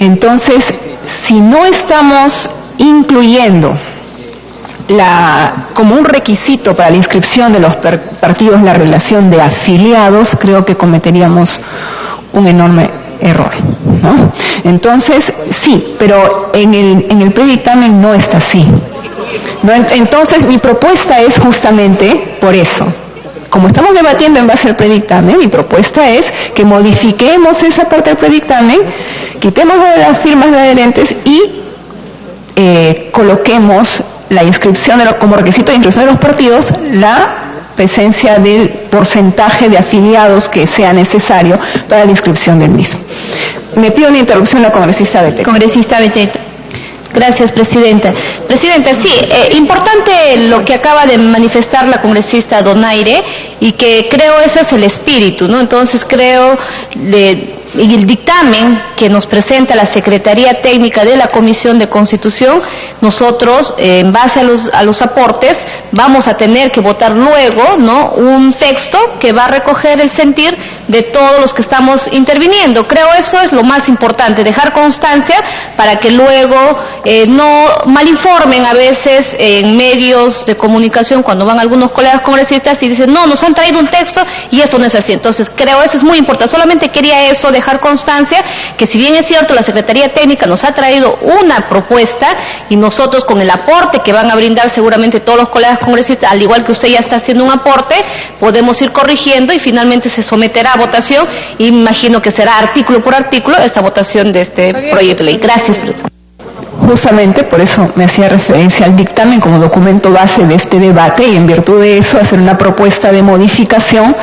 Entonces, si no estamos incluyendo como un requisito para la inscripción de los partidos la relación de afiliados, creo que cometeríamos un enorme error, ¿no? Entonces, sí, pero en el predictamen no está así, ¿no? Entonces, mi propuesta es justamente por eso. Como estamos debatiendo en base al predictamen, mi propuesta es que modifiquemos esa parte del predictamen, quitemos las firmas de adherentes y coloquemos la inscripción como requisito de inscripción de los partidos, la presencia del porcentaje de afiliados que sea necesario para la inscripción del mismo. Me pido una interrupción la congresista Beteta. Congresista Beteta. Gracias, Presidenta. Presidenta, sí, importante lo que acaba de manifestar la congresista Donaire, y que creo ese es el espíritu, ¿no? Entonces creo y el dictamen que nos presenta la Secretaría Técnica de la Comisión de Constitución, nosotros, en base a los aportes, vamos a tener que votar luego, ¿no?, un texto que va a recoger el sentir de todos los que estamos interviniendo. Creo eso es lo más importante, dejar constancia para que luego no malinformen a veces en medios de comunicación cuando van algunos colegas congresistas y dicen, no, nos han traído un texto y esto no es así. Entonces creo eso es muy importante. Solamente quería eso, dejar constancia que si bien es cierto la Secretaría Técnica nos ha traído una propuesta y nosotros con el aporte que van a brindar seguramente todos los colegas congresistas, al igual que usted ya está haciendo un aporte, podemos ir corrigiendo y finalmente se someterá a votación y imagino que será artículo por artículo esta votación de este proyecto de ley. Gracias, presidente. Justamente por eso me hacía referencia al dictamen como documento base de este debate y en virtud de eso hacer una propuesta de modificación,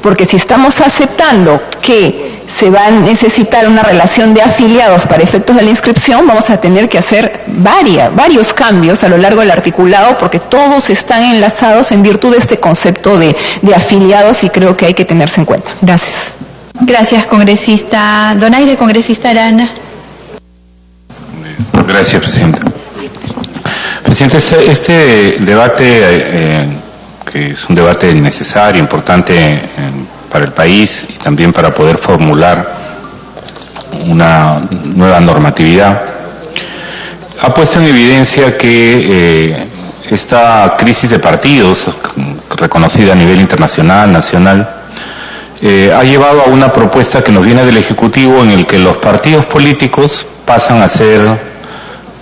porque si estamos aceptando que se va a necesitar una relación de afiliados para efectos de la inscripción, vamos a tener que hacer varios cambios a lo largo del articulado, porque todos están enlazados en virtud de este concepto de afiliados y creo que hay que tenerse en cuenta. Gracias. Gracias, congresista Donaire. Congresista Arana. Gracias, Presidenta. Presidente, este debate, que es un debate necesario, importante para el país y también para poder formular una nueva normatividad, ha puesto en evidencia que esta crisis de partidos, reconocida a nivel internacional, nacional, ha llevado a una propuesta que nos viene del Ejecutivo en el que los partidos políticos pasan a ser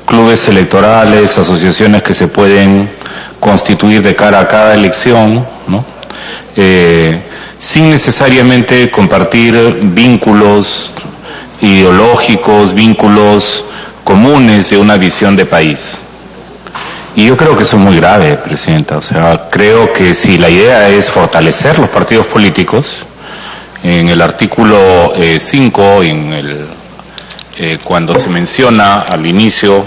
clubes electorales, asociaciones que se pueden constituir de cara a cada elección, ¿no?, sin necesariamente compartir vínculos ideológicos, vínculos comunes de una visión de país. Y yo creo que eso es muy grave, Presidenta. O sea, creo que si la idea es fortalecer los partidos políticos, en el artículo 5, cuando se menciona al inicio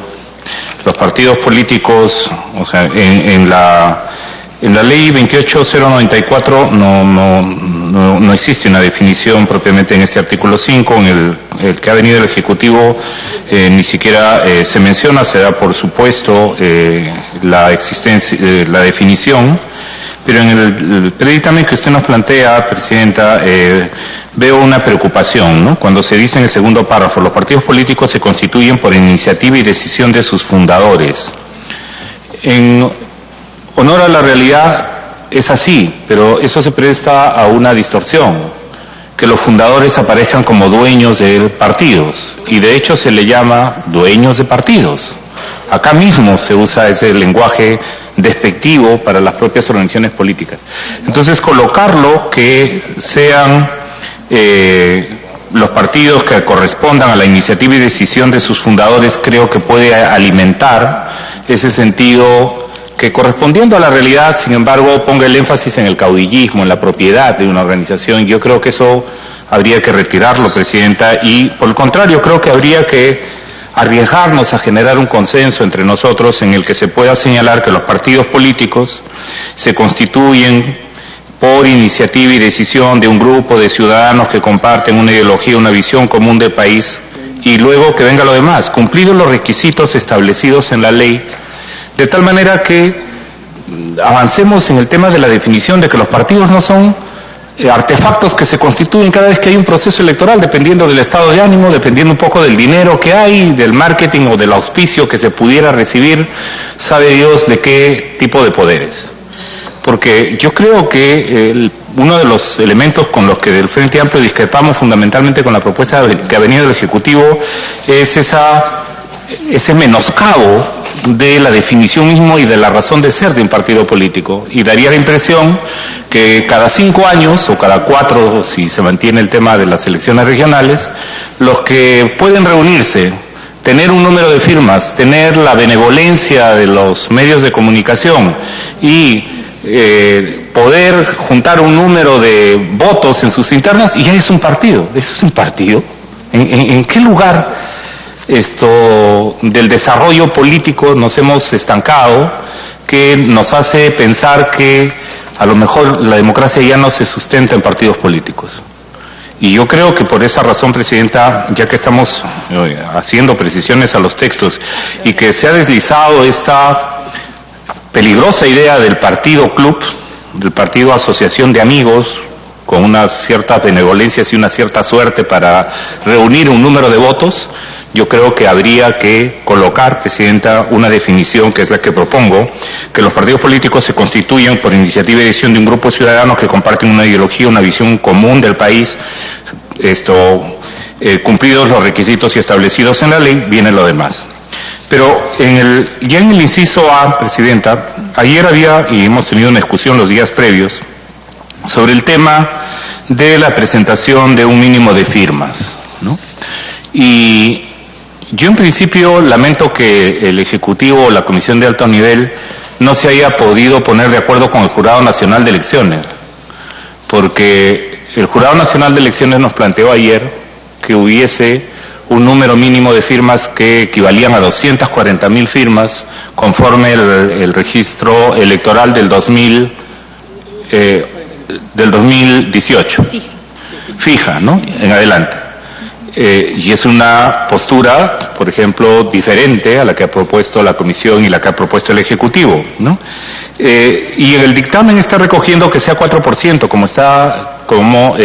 los partidos políticos, o sea, en la ley 28094 no existe una definición propiamente en este artículo 5, en el que ha venido el Ejecutivo ni siquiera se menciona, se da por supuesto la existencia, la definición, pero en el predictamen que usted nos plantea, Presidenta, veo una preocupación, ¿no? Cuando se dice en el segundo párrafo, los partidos políticos se constituyen por iniciativa y decisión de sus fundadores. En honor a la realidad es así, pero eso se presta a una distorsión, que los fundadores aparezcan como dueños de partidos, y de hecho se le llama dueños de partidos. Acá mismo se usa ese lenguaje despectivo para las propias organizaciones políticas. Entonces, colocarlo que sean los partidos que correspondan a la iniciativa y decisión de sus fundadores, creo que puede alimentar ese sentido que, correspondiendo a la realidad, sin embargo, ponga el énfasis en el caudillismo, en la propiedad de una organización. Yo creo que eso habría que retirarlo, Presidenta, y por el contrario, creo que habría que arriesgarnos a generar un consenso entre nosotros en el que se pueda señalar que los partidos políticos se constituyen por iniciativa y decisión de un grupo de ciudadanos que comparten una ideología, una visión común de país, y luego que venga lo demás, cumplidos los requisitos establecidos en la ley, de tal manera que avancemos en el tema de la definición de que los partidos no son artefactos que se constituyen cada vez que hay un proceso electoral, dependiendo del estado de ánimo, dependiendo un poco del dinero que hay, del marketing o del auspicio que se pudiera recibir, sabe Dios de qué tipo de poderes. Porque yo creo que uno de los elementos con los que del Frente Amplio discrepamos fundamentalmente con la propuesta que ha venido del Ejecutivo es ese menoscabo de la definición mismo y de la razón de ser de un partido político. Y daría la impresión que cada 5 años, o cada 4, si se mantiene el tema de las elecciones regionales, los que pueden reunirse, tener un número de firmas, tener la benevolencia de los medios de comunicación y poder juntar un número de votos en sus internas, y ya es un partido. ¿Eso es un partido? ¿En qué lugar del desarrollo político nos hemos estancado, que nos hace pensar que a lo mejor la democracia ya no se sustenta en partidos políticos? Y yo creo que por esa razón, Presidenta, ya que estamos haciendo precisiones a los textos y que se ha deslizado esta peligrosa idea del partido club, del partido asociación de amigos, con unas ciertas benevolencias y una cierta suerte para reunir un número de votos, yo creo que habría que colocar, Presidenta, una definición que es la que propongo, que los partidos políticos se constituyen por iniciativa y decisión de un grupo de ciudadanos que comparten una ideología, una visión común del país, cumplidos los requisitos y establecidos en la ley, viene lo demás. Pero ya en el inciso A, Presidenta, ayer había, y hemos tenido una discusión los días previos, sobre el tema de la presentación de un mínimo de firmas, ¿no? Y yo en principio lamento que el Ejecutivo o la Comisión de Alto Nivel no se haya podido poner de acuerdo con el Jurado Nacional de Elecciones, porque el Jurado Nacional de Elecciones nos planteó ayer que hubiese un número mínimo de firmas que equivalían a 240.000 firmas conforme el registro electoral del 2018. Fija, ¿no? En adelante. Y es una postura, por ejemplo, diferente a la que ha propuesto la Comisión y la que ha propuesto el Ejecutivo, ¿no? Y en el dictamen está recogiendo que sea 4%, como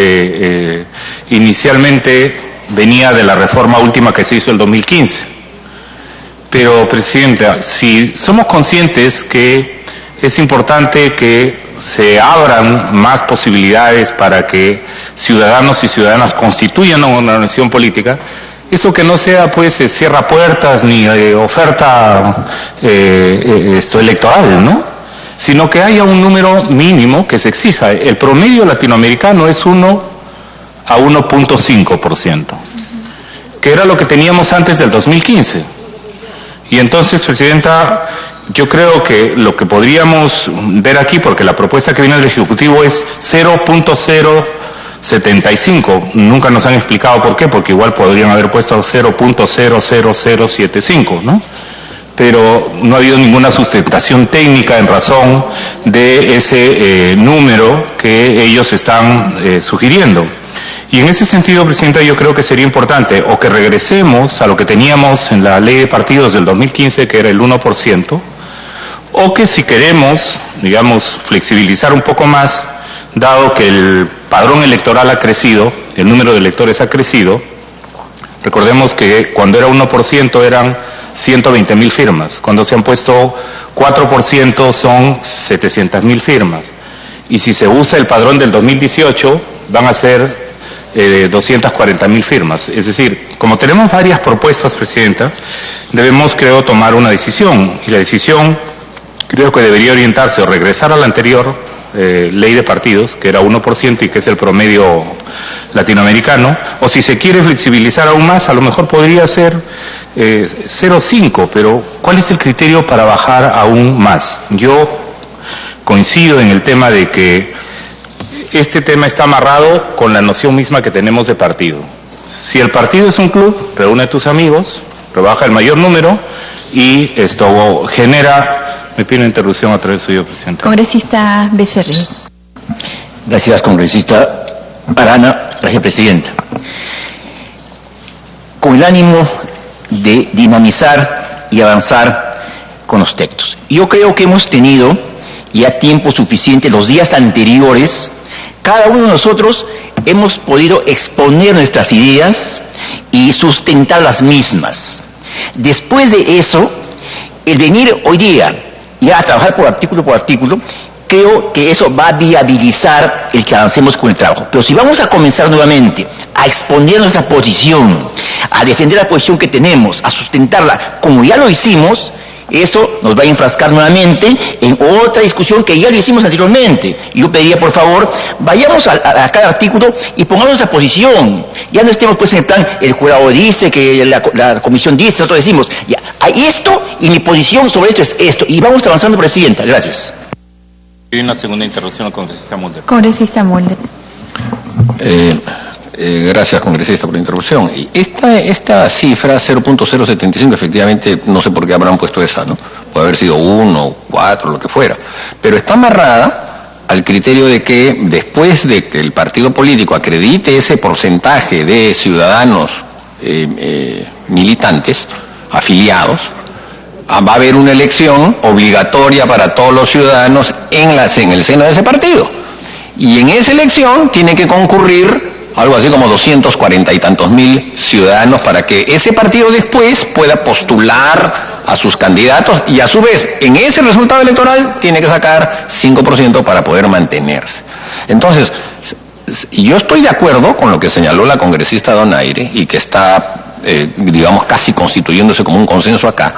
inicialmente venía de la reforma última que se hizo el 2015. Pero, Presidenta, si somos conscientes que es importante que se abran más posibilidades para que ciudadanos y ciudadanas constituyan una organización política, eso que no sea pues cierra puertas ni oferta electoral, ¿no? Sino que haya un número mínimo que se exija. El promedio latinoamericano es 1 a 1.5%, que era lo que teníamos antes del 2015. Y entonces, Presidenta, yo creo que lo que podríamos ver aquí, porque la propuesta que viene del Ejecutivo es 0.075, nunca nos han explicado por qué, porque igual podrían haber puesto 0.00075, ¿no? Pero no ha habido ninguna sustentación técnica en razón de ese número que ellos están sugiriendo. Y en ese sentido, Presidenta, yo creo que sería importante o que regresemos a lo que teníamos en la ley de partidos del 2015, que era el 1%, o que si queremos, digamos, flexibilizar un poco más, dado que el padrón electoral ha crecido, el número de electores ha crecido, recordemos que cuando era 1% eran 120.000 firmas, cuando se han puesto 4% son 700.000 firmas, y si se usa el padrón del 2018 van a ser 240.000 firmas. Es decir, como tenemos varias propuestas, Presidenta, debemos, creo, tomar una decisión, y la decisión creo que debería orientarse o regresar a la anterior ley de partidos, que era 1% y que es el promedio latinoamericano, o si se quiere flexibilizar aún más, a lo mejor podría ser 0.5, pero ¿cuál es el criterio para bajar aún más? Yo coincido en el tema de que este tema está amarrado con la noción misma que tenemos de partido. Si el partido es un club, reúne a tus amigos, rebaja el mayor número y esto genera... Me pido una interrupción a través suyo, Presidente. Congresista Becerril. Gracias, congresista Arana. Gracias, Presidenta. Con el ánimo de dinamizar y avanzar con los textos. Yo creo que hemos tenido ya tiempo suficiente los días anteriores Cada uno de nosotros hemos podido exponer nuestras ideas y sustentar las mismas. Después de eso, el venir hoy día ya a trabajar por artículo, creo que eso va a viabilizar el que avancemos con el trabajo. Pero si vamos a comenzar nuevamente a exponer nuestra posición, a defender la posición que tenemos, a sustentarla, como ya lo hicimos, eso nos va a enfrascar nuevamente en otra discusión que ya lo hicimos anteriormente. Yo pediría, por favor, vayamos a cada artículo y pongamos nuestra posición. Ya no estemos pues en el plan, el jurado dice, que la comisión dice, nosotros decimos, ya, hay esto y mi posición sobre esto es esto. Y vamos avanzando, Presidenta. Gracias. Hay una segunda intervención al congresista Mulder. Congresista Mulder. Gracias, congresista, por la interrupción. Esta cifra, 0.075, efectivamente, no sé por qué habrán puesto esa, ¿no? Puede haber sido 1, 4, lo que fuera. Pero está amarrada al criterio de que después de que el partido político acredite ese porcentaje de ciudadanos militantes, afiliados, va a haber una elección obligatoria para todos los ciudadanos en el seno de ese partido. Y en esa elección tiene que concurrir algo así como 240 y tantos mil ciudadanos para que ese partido después pueda postular a sus candidatos y a su vez en ese resultado electoral tiene que sacar 5% para poder mantenerse. Entonces, yo estoy de acuerdo con lo que señaló la congresista Donaire y que está, digamos, casi constituyéndose como un consenso acá,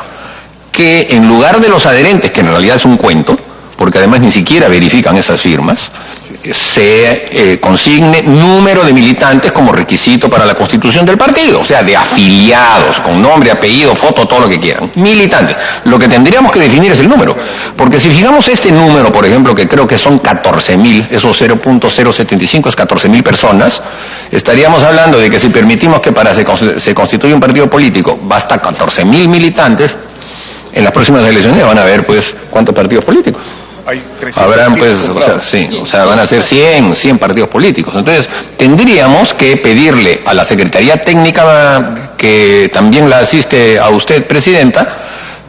que en lugar de los adherentes, que en realidad es un cuento, porque además ni siquiera verifican esas firmas, se consigne número de militantes como requisito para la constitución del partido, o sea, de afiliados, con nombre, apellido, foto, todo lo que quieran, militantes. Lo que tendríamos que definir es el número, porque si fijamos este número, por ejemplo, que creo que son 14.000, esos 0.075 es 14.000 personas, estaríamos hablando de que si permitimos que para se constituya un partido político basta 14.000 militantes, en las próximas elecciones van a haber, pues, ¿cuántos partidos políticos? Habrán, pues, van a ser 100 partidos políticos. Entonces, tendríamos que pedirle a la Secretaría Técnica, que también la asiste a usted, Presidenta,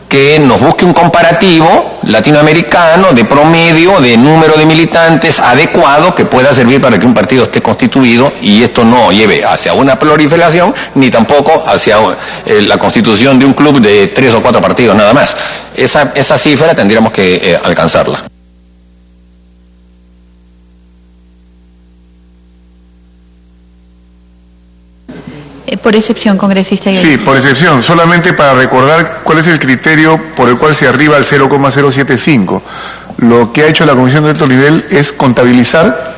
que nos busque un comparativo latinoamericano de promedio de número de militantes adecuado que pueda servir para que un partido esté constituido y esto no lleve hacia una proliferación ni tampoco hacia la constitución de un club de 3 o 4 partidos nada más. Esa cifra tendríamos que alcanzarla. Por excepción, congresista. Sí, por excepción. Solamente para recordar cuál es el criterio por el cual se arriba al 0,075. Lo que ha hecho la Comisión de Alto Nivel es contabilizar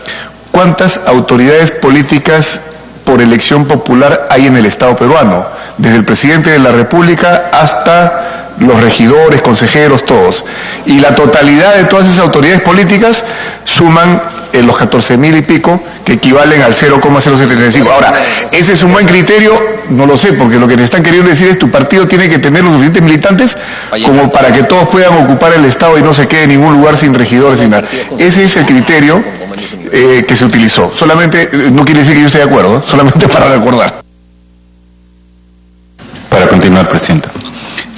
cuántas autoridades políticas por elección popular hay en el Estado peruano, desde el presidente de la República hasta los regidores, consejeros, todos. Y la totalidad de todas esas autoridades políticas suman los 14.000 y pico, que equivalen al 0,075. Ahora, ese es un buen criterio, no lo sé, porque lo que te están queriendo decir es tu partido tiene que tener los suficientes militantes como para que todos puedan ocupar el Estado y no se quede en ningún lugar sin regidores, sin nada. Ese es el criterio que se utilizó. Solamente, no quiere decir que yo esté de acuerdo, solamente para recordar. Para continuar, Presidenta.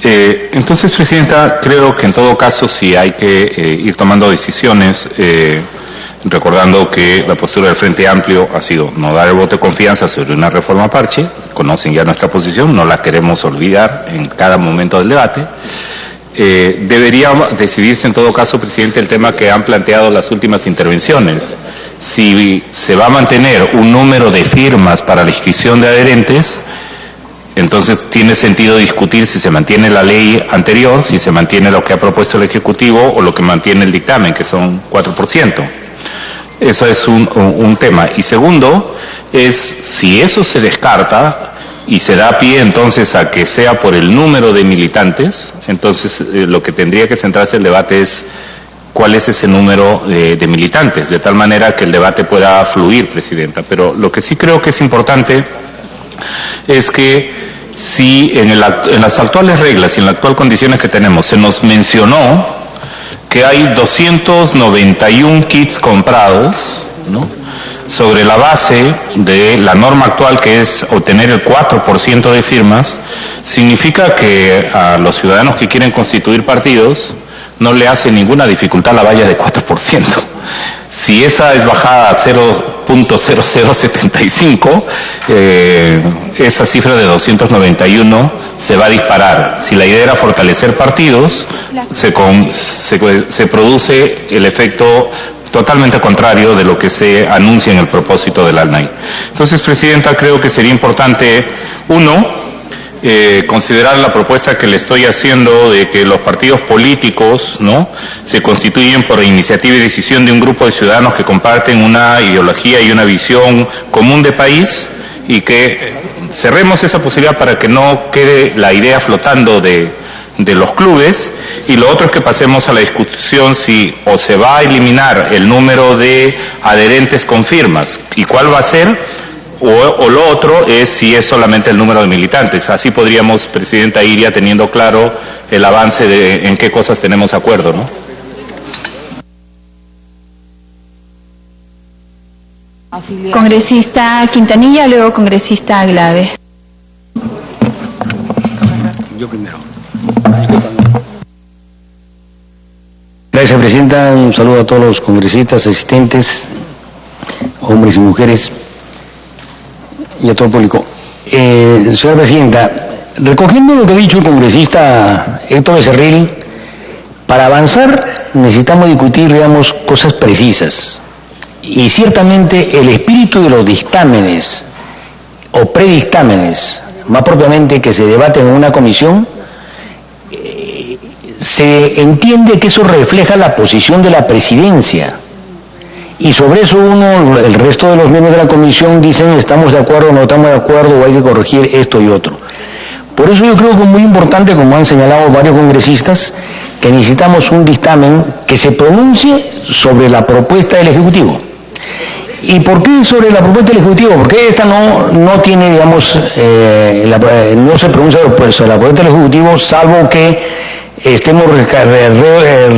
Entonces, Presidenta, creo que en todo caso sí hay que ir tomando decisiones, recordando que la postura del Frente Amplio ha sido no dar el voto de confianza sobre una reforma parche. Conocen ya nuestra posición, no la queremos olvidar en cada momento del debate. Debería decidirse en todo caso, Presidente, el tema que han planteado las últimas intervenciones. Si se va a mantener un número de firmas para la inscripción de adherentes, entonces tiene sentido discutir si se mantiene la ley anterior, si se mantiene lo que ha propuesto el Ejecutivo o lo que mantiene el dictamen, que son 4%. Eso es un tema. Y segundo, es si eso se descarta y se da pie entonces a que sea por el número de militantes, entonces lo que tendría que centrarse el debate es cuál es ese número de militantes, de tal manera que el debate pueda fluir, Presidenta. Pero lo que sí creo que es importante es que si en las actuales reglas y en las actuales condiciones que tenemos se nos mencionó que hay 291 kits comprados, ¿no?, sobre la base de la norma actual, que es obtener el 4% de firmas, significa que a los ciudadanos que quieren constituir partidos no le hace ninguna dificultad la valla de 4%. Si esa es bajada a 0.0075, esa cifra de 291 se va a disparar. Si la idea era fortalecer partidos, se produce el efecto totalmente contrario de lo que se anuncia en el propósito del ALNAI. Entonces, Presidenta, creo que sería importante, considerar la propuesta que le estoy haciendo de que los partidos políticos, ¿no?, se constituyen por iniciativa y decisión de un grupo de ciudadanos que comparten una ideología y una visión común de país, y que cerremos esa posibilidad para que no quede la idea flotando de los clubes. Y lo otro es que pasemos a la discusión si o se va a eliminar el número de adherentes con firmas y cuál va a ser, o lo otro es si es solamente el número de militantes. Así podríamos, Presidenta, ir ya teniendo claro el avance de en qué cosas tenemos acuerdo, ¿no? Congresista Quintanilla, luego congresista Glave. Yo primero. Gracias, Presidenta. Un saludo a todos los congresistas asistentes, hombres y mujeres, y a todo el público. Señora Presidenta, recogiendo lo que ha dicho el congresista Héctor Becerril, para avanzar necesitamos discutir, digamos, cosas precisas. Y ciertamente el espíritu de los dictámenes o predictámenes, más propiamente que se debaten en una comisión, se entiende que eso refleja la posición de la presidencia. Y sobre eso el resto de los miembros de la comisión dicen estamos de acuerdo, no estamos de acuerdo, o hay que corregir esto y otro. Por eso yo creo que es muy importante, como han señalado varios congresistas, que necesitamos un dictamen que se pronuncie sobre la propuesta del Ejecutivo. ¿Y por qué sobre la propuesta del Ejecutivo? Porque esta no tiene, digamos, no se pronuncia sobre la propuesta del Ejecutivo, salvo que estemos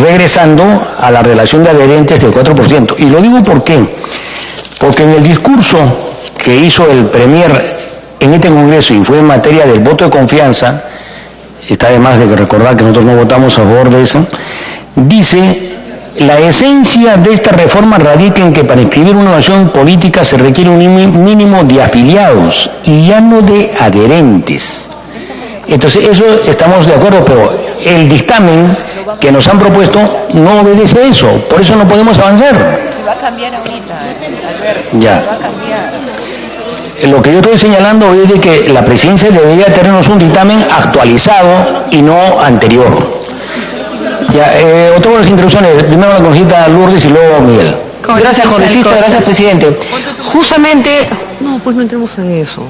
regresando a la relación de adherentes del 4%. Y lo digo ¿por qué? Porque en el discurso que hizo el Premier en este Congreso, y fue en materia del voto de confianza, está además de recordar que nosotros no votamos a favor de eso, dice: la esencia de esta reforma radica en que para inscribir una nación política se requiere un mínimo de afiliados y ya no de adherentes. Entonces, eso estamos de acuerdo, pero el dictamen que nos han propuesto no obedece a eso, por eso no podemos avanzar. Se va a cambiar ahorita, Alberto. Ya. Se va a cambiar. Lo que yo estoy señalando es de que la presidencia debería tenernos un dictamen actualizado y no anterior. Ya, otras las introducciones, primero la congresista Lourdes y luego Miguel. Gracias, congresista, gracias, presidente. Justamente, no, pues no entremos en eso.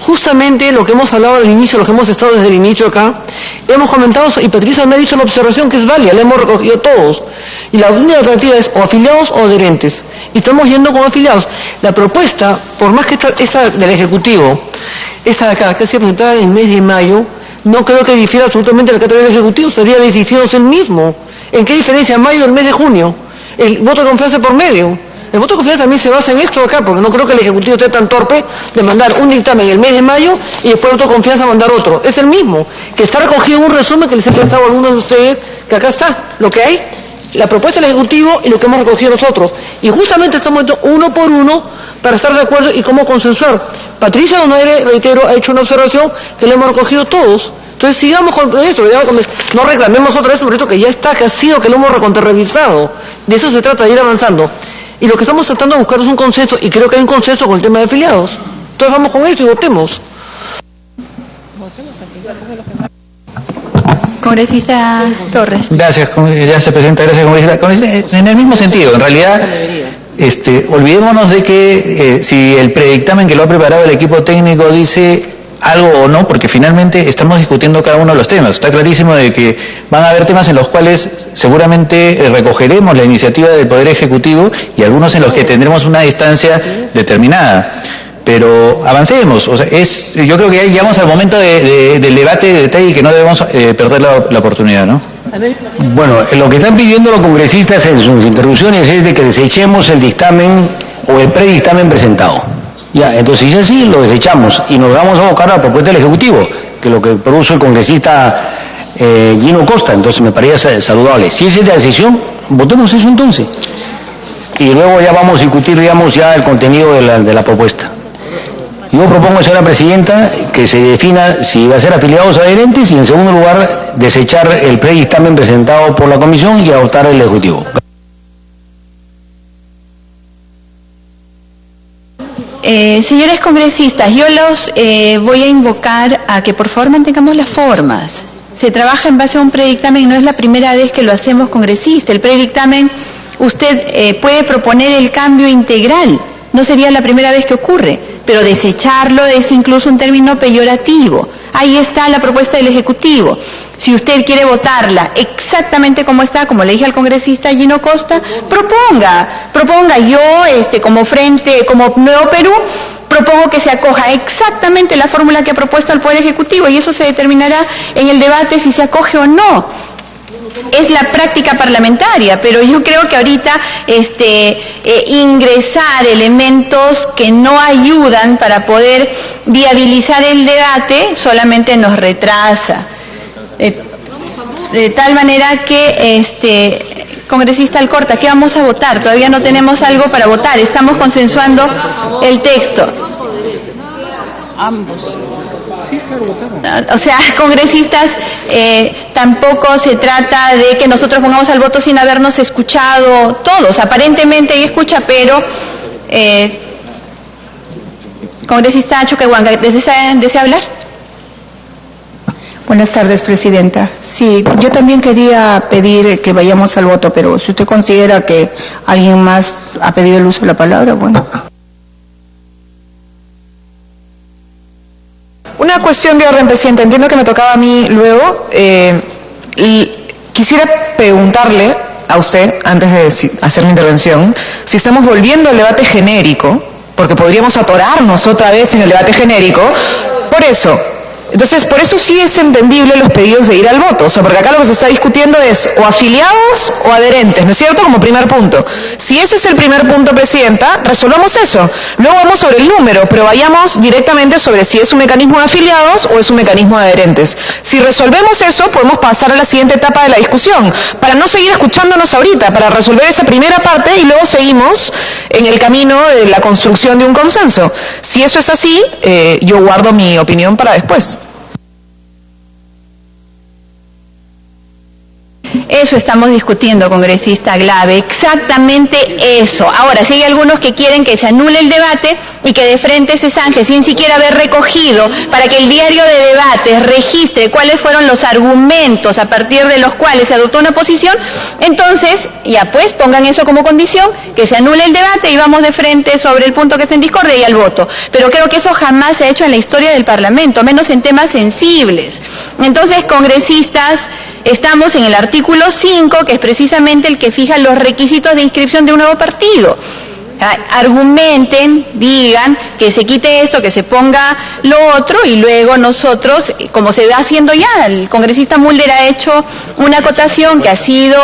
Justamente lo que hemos hablado al inicio, lo que hemos estado desde el inicio acá, hemos comentado, y Patricia me ha dicho la observación que es válida, la hemos recogido todos. Y la única alternativa es o afiliados o adherentes. Y estamos yendo con afiliados. La propuesta, por más que esta del Ejecutivo, esta de acá, que se presentada en el mes de mayo, no creo que difiera absolutamente de la que trae el Ejecutivo, estaría diciéndose el mismo. ¿En qué diferencia mayo del mes de junio? El voto de confianza por medio. El voto de confianza también se basa en esto de acá, porque no creo que el Ejecutivo esté tan torpe de mandar un dictamen el mes de mayo y después el voto de confianza mandar otro. Es el mismo, que está recogido en un resumen que les he prestado a algunos de ustedes, que acá está, lo que hay, la propuesta del Ejecutivo y lo que hemos recogido nosotros. Y justamente estamos yendo uno por uno para estar de acuerdo y cómo consensuar. Patricia Donaire, reitero, ha hecho una observación que le hemos recogido todos. Entonces sigamos con esto, no reclamemos otra vez un proyecto que ya está, que ha sido, que lo hemos recontrarrevisado. De eso se trata, de ir avanzando. Y lo que estamos tratando de buscar es un consenso, y creo que hay un consenso con el tema de afiliados. Entonces vamos con esto y votemos. Congresista Torres. Gracias, Presidenta. Gracias, congresista. En el mismo sentido, en realidad, olvidémonos de que si el predictamen que lo ha preparado el equipo técnico dice algo o no, porque finalmente estamos discutiendo cada uno de los temas. Está clarísimo de que van a haber temas en los cuales seguramente recogeremos la iniciativa del Poder Ejecutivo y algunos en los que tendremos una distancia determinada. Pero avancemos, o sea, yo creo que ya llegamos al momento del debate de detalle y que no debemos perder la oportunidad, ¿no? Bueno, lo que están pidiendo los congresistas en sus interrupciones es de que desechemos el dictamen o el predictamen presentado. Ya, entonces si es así, lo desechamos y nos vamos a abocar a la propuesta del Ejecutivo, que es lo que propuso el congresista Gino Costa. Entonces me parece saludable. Si esa es la decisión, votemos eso entonces. y luego ya vamos a discutir, digamos, ya el contenido de la propuesta. Yo propongo, señora Presidenta, que se defina si va a ser afiliados o adherentes y, en segundo lugar, desechar el predictamen presentado por la Comisión y adoptar el Ejecutivo. Señores congresistas, yo los voy a invocar a que por favor mantengamos las formas. Se trabaja en base a un predictamen y no es la primera vez que lo hacemos, congresista. El predictamen, usted puede proponer el cambio integral, no sería la primera vez que ocurre, pero desecharlo es incluso un término peyorativo. Ahí está la propuesta del Ejecutivo. Si usted quiere votarla exactamente como está, como le dije al congresista Gino Costa, proponga. Yo, como Frente, como Nuevo Perú, propongo que se acoja exactamente la fórmula que ha propuesto el Poder Ejecutivo y eso se determinará en el debate si se acoge o no. Es la práctica parlamentaria, pero yo creo que ahorita ingresar elementos que no ayudan para poder viabilizar el debate solamente nos retrasa. De tal manera que, congresista Alcorta, ¿qué vamos a votar? Todavía no tenemos algo para votar, estamos consensuando el texto. Ambos. O sea, congresistas, tampoco se trata de que nosotros pongamos al voto sin habernos escuchado todos. Aparentemente hay escucha, pero congresista Choquehuanca, ¿desea hablar? Buenas tardes, Presidenta. Sí, yo también quería pedir que vayamos al voto, pero si usted considera que alguien más ha pedido el uso de la palabra, bueno. Una cuestión de orden, Presidenta. Entiendo que me tocaba a mí luego. Quisiera preguntarle a usted, antes de hacer mi intervención, si estamos volviendo al debate genérico, porque podríamos atorarnos otra vez en el debate genérico. Por eso sí es entendible los pedidos de ir al voto, o sea, porque acá lo que se está discutiendo es o afiliados o adherentes, ¿no es cierto?, como primer punto. Si ese es el primer punto, Presidenta, resolvamos eso. Luego vamos sobre el número, pero vayamos directamente sobre si es un mecanismo de afiliados o es un mecanismo de adherentes. Si resolvemos eso, podemos pasar a la siguiente etapa de la discusión, para no seguir escuchándonos ahorita, para resolver esa primera parte y luego seguimos en el camino de la construcción de un consenso. Si eso es así, yo guardo mi opinión para después. Eso estamos discutiendo, congresista Glave, exactamente eso. Ahora, si hay algunos que quieren que se anule el debate y que de frente se zanje sin siquiera haber recogido para que el diario de debates registre cuáles fueron los argumentos a partir de los cuales se adoptó una posición, entonces, ya pues, pongan eso como condición, que se anule el debate y vamos de frente sobre el punto que está en discordia y al voto. Pero creo que eso jamás se ha hecho en la historia del Parlamento, menos en temas sensibles. Entonces, congresistas, estamos en el artículo 5, que es precisamente el que fija los requisitos de inscripción de un nuevo partido. Argumenten, digan que se quite esto, que se ponga lo otro y luego nosotros, como se va haciendo ya, el congresista Mulder ha hecho una acotación que ha sido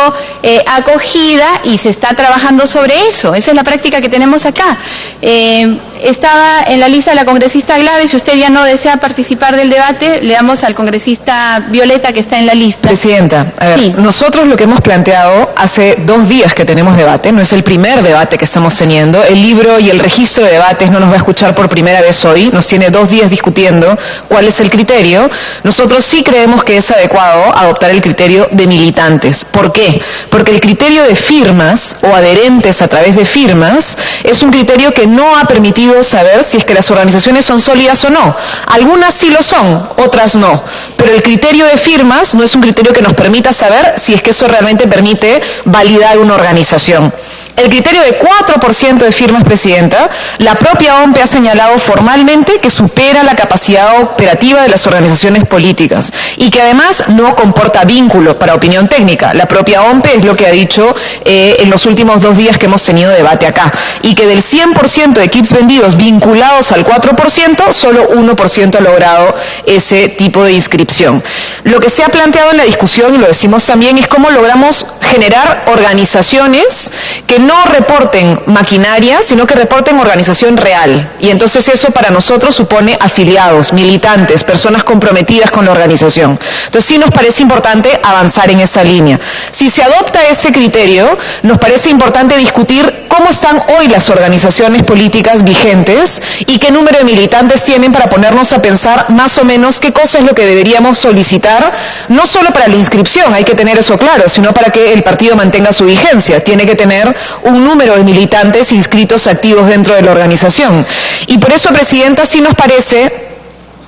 acogida y se está trabajando sobre eso. Esa es la práctica que tenemos acá. Estaba en la lista de la congresista Glave. Si usted ya no desea participar del debate, le damos al congresista Violeta, que está en la lista. Presidenta, a ver, sí. Nosotros lo que hemos planteado hace 2 días que tenemos debate, no es el primer debate que estamos teniendo. El libro y el registro de debates no nos va a escuchar por primera vez hoy, nos tiene 2 días discutiendo cuál es el criterio. Nosotros sí creemos que es adecuado adoptar el criterio de militantes. ¿Por qué? Porque el criterio de firmas o adherentes a través de firmas es un criterio que no ha permitido saber si es que las organizaciones son sólidas o no. Algunas sí lo son, otras no. Pero el criterio de firmas no es un criterio que nos permita saber si es que eso realmente permite validar una organización. El criterio de 4% de firmas, Presidenta, la propia OMPE ha señalado formalmente que supera la capacidad operativa de las organizaciones políticas y que además no comporta vínculo para opinión técnica. La propia OMPE es lo que ha dicho en los últimos 2 días que hemos tenido debate acá. Y que del 100% de kits vendidos vinculados al 4%, solo 1% ha logrado ese tipo de inscripción. Lo que se ha planteado en la discusión, y lo decimos también, es cómo logramos generar organizaciones que no reporten maquinaria, sino que reporten organización real. Y entonces eso para nosotros supone afiliados, militantes, personas comprometidas con la organización. Entonces sí nos parece importante avanzar en esa línea. Si se adopta ese criterio, nos parece importante discutir cómo están hoy las organizaciones políticas vigentes y qué número de militantes tienen para ponernos a pensar más o menos qué cosa es lo que deberíamos solicitar, no solo para la inscripción, hay que tener eso claro, sino para que el partido mantenga su vigencia. Tiene que tener un número de militantes inscritos activos dentro de la organización. Y por eso, Presidenta, sí nos parece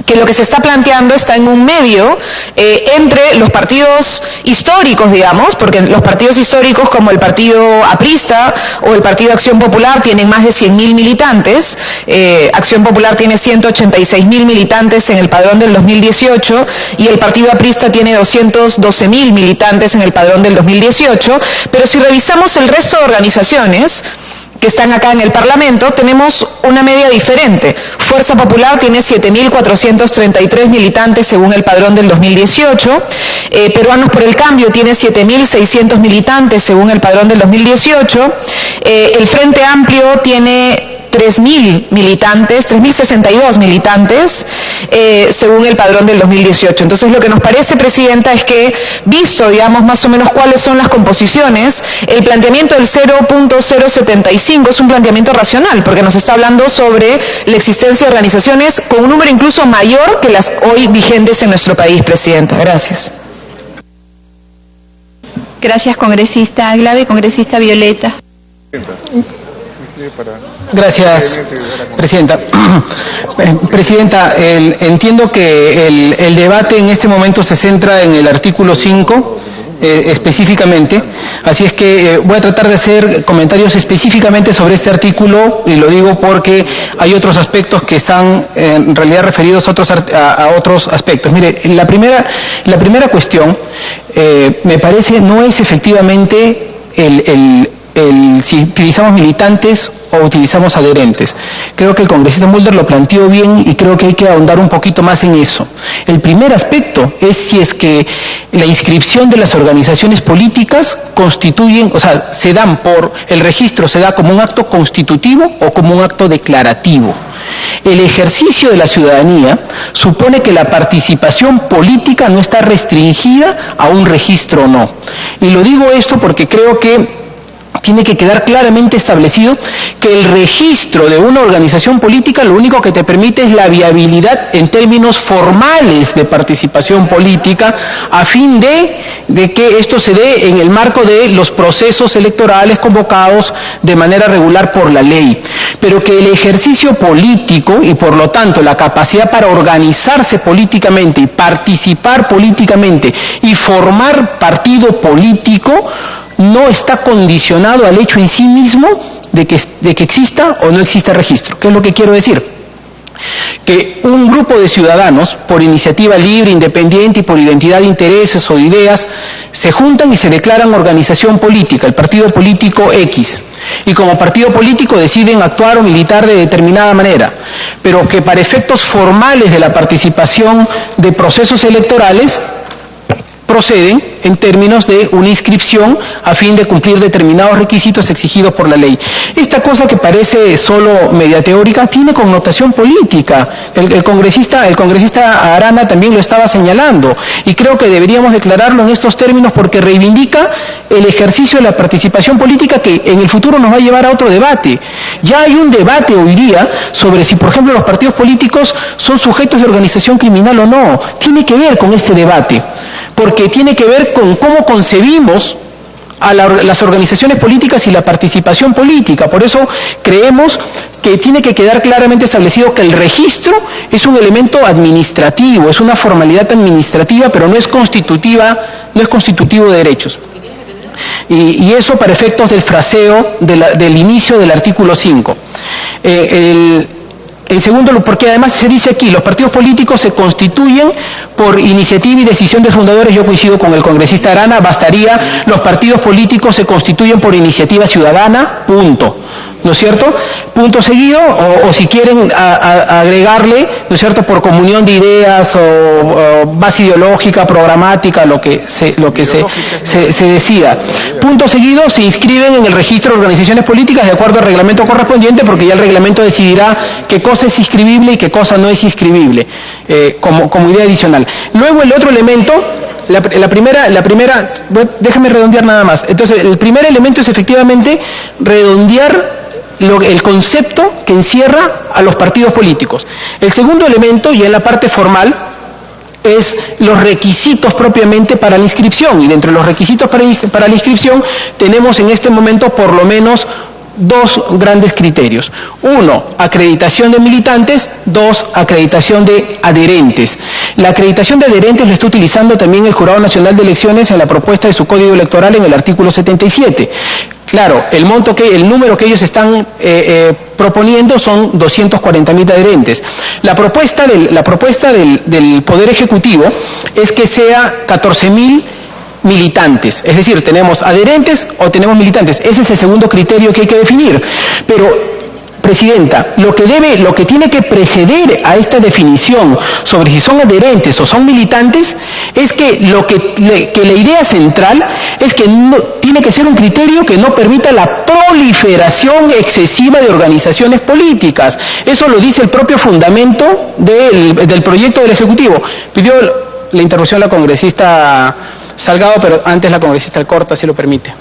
que lo que se está planteando está en un medio entre los partidos históricos, digamos, porque los partidos históricos como el Partido Aprista o el Partido Acción Popular tienen más de 100.000 militantes, Acción Popular tiene 186.000 militantes en el padrón del 2018 y el Partido Aprista tiene 212.000 militantes en el padrón del 2018, pero si revisamos el resto de organizaciones que están acá en el Parlamento, tenemos una media diferente. Fuerza Popular tiene 7.433 militantes según el padrón del 2018, Peruanos por el Cambio tiene 7.600 militantes según el padrón del 2018, el Frente Amplio tiene 3.000 militantes, 3.062 militantes, según el padrón del 2018. Entonces lo que nos parece, Presidenta, es que, visto, digamos, más o menos cuáles son las composiciones, el planteamiento del 0.075 es un planteamiento racional, porque nos está hablando sobre la existencia de organizaciones con un número incluso mayor que las hoy vigentes en nuestro país, Presidenta. Gracias. Gracias, congresista Áglave. Congresista Violeta. Gracias, Presidenta. Presidenta, entiendo que el debate en este momento se centra en el artículo 5 específicamente, así es que voy a tratar de hacer comentarios específicamente sobre este artículo, y lo digo porque hay otros aspectos que están en realidad referidos a otros aspectos. Mire, la primera cuestión, me parece, no es efectivamente si utilizamos militantes o utilizamos adherentes. Creo que el congresista Mulder lo planteó bien y creo que hay que ahondar un poquito más en eso. El primer aspecto es si es que la inscripción de las organizaciones políticas constituyen, o sea, el registro se da como un acto constitutivo o como un acto declarativo. El ejercicio de la ciudadanía supone que la participación política no está restringida a un registro o no. Y lo digo esto porque creo que tiene que quedar claramente establecido que el registro de una organización política lo único que te permite es la viabilidad en términos formales de participación política a fin de que esto se dé en el marco de los procesos electorales convocados de manera regular por la ley. Pero que el ejercicio político y por lo tanto la capacidad para organizarse políticamente y participar políticamente y formar partido político no está condicionado al hecho en sí mismo de que exista o no exista registro. ¿Qué es lo que quiero decir? Que un grupo de ciudadanos, por iniciativa libre, independiente y por identidad de intereses o de ideas, se juntan y se declaran organización política, el partido político X, y como partido político deciden actuar o militar de determinada manera, pero que para efectos formales de la participación de procesos electorales proceden en términos de una inscripción a fin de cumplir determinados requisitos exigidos por la ley. Esta cosa que parece solo media teórica tiene connotación política. El congresista Arana también lo estaba señalando y creo que deberíamos declararlo en estos términos porque reivindica el ejercicio de la participación política que en el futuro nos va a llevar a otro debate. Ya hay un debate hoy día sobre si, por ejemplo, los partidos políticos son sujetos de organización criminal o no. Tiene que ver con este debate, porque tiene que ver con cómo concebimos a las organizaciones políticas y la participación política. Por eso creemos que tiene que quedar claramente establecido que el registro es un elemento administrativo, es una formalidad administrativa, pero no es constitutivo de derechos. Y eso para efectos del fraseo del inicio del artículo 5. El segundo, porque además se dice aquí, los partidos políticos se constituyen por iniciativa y decisión de fundadores. Yo coincido con el congresista Arana, bastaría, los partidos políticos se constituyen por iniciativa ciudadana, punto. ¿No es cierto? Punto seguido, o si quieren agregarle, ¿no es cierto?, por comunión de ideas o base ideológica, programática, lo que se decida. punto seguido se inscriben en el registro de organizaciones políticas de acuerdo al reglamento correspondiente, porque ya el reglamento decidirá qué cosa es inscribible y qué cosa no es inscribible, como idea adicional. Luego el otro elemento, la primera, déjame redondear nada más. Entonces, el primer elemento es efectivamente redondear el concepto que encierra a los partidos políticos. El segundo elemento, ya en la parte formal, es los requisitos propiamente para la inscripción, y dentro de los requisitos para la inscripción tenemos en este momento por lo menos dos grandes criterios. Uno, acreditación de militantes. Dos, acreditación de adherentes. La acreditación de adherentes lo está utilizando también el Jurado Nacional de Elecciones en la propuesta de su Código Electoral en el artículo 77. Claro, el número que ellos están proponiendo son 240.000 adherentes. La propuesta del Poder Ejecutivo es que sea 14.000 militantes, es decir, tenemos adherentes o tenemos militantes. Ese es el segundo criterio que hay que definir. Pero, Presidenta, lo que tiene que preceder a esta definición sobre si son adherentes o son militantes es que la idea central es que tiene que ser un criterio que no permita la proliferación excesiva de organizaciones políticas. Eso lo dice el propio fundamento del proyecto del Ejecutivo. Pidió la interrupción la congresista Salgado, pero antes la congresista Alcorta, si lo permite.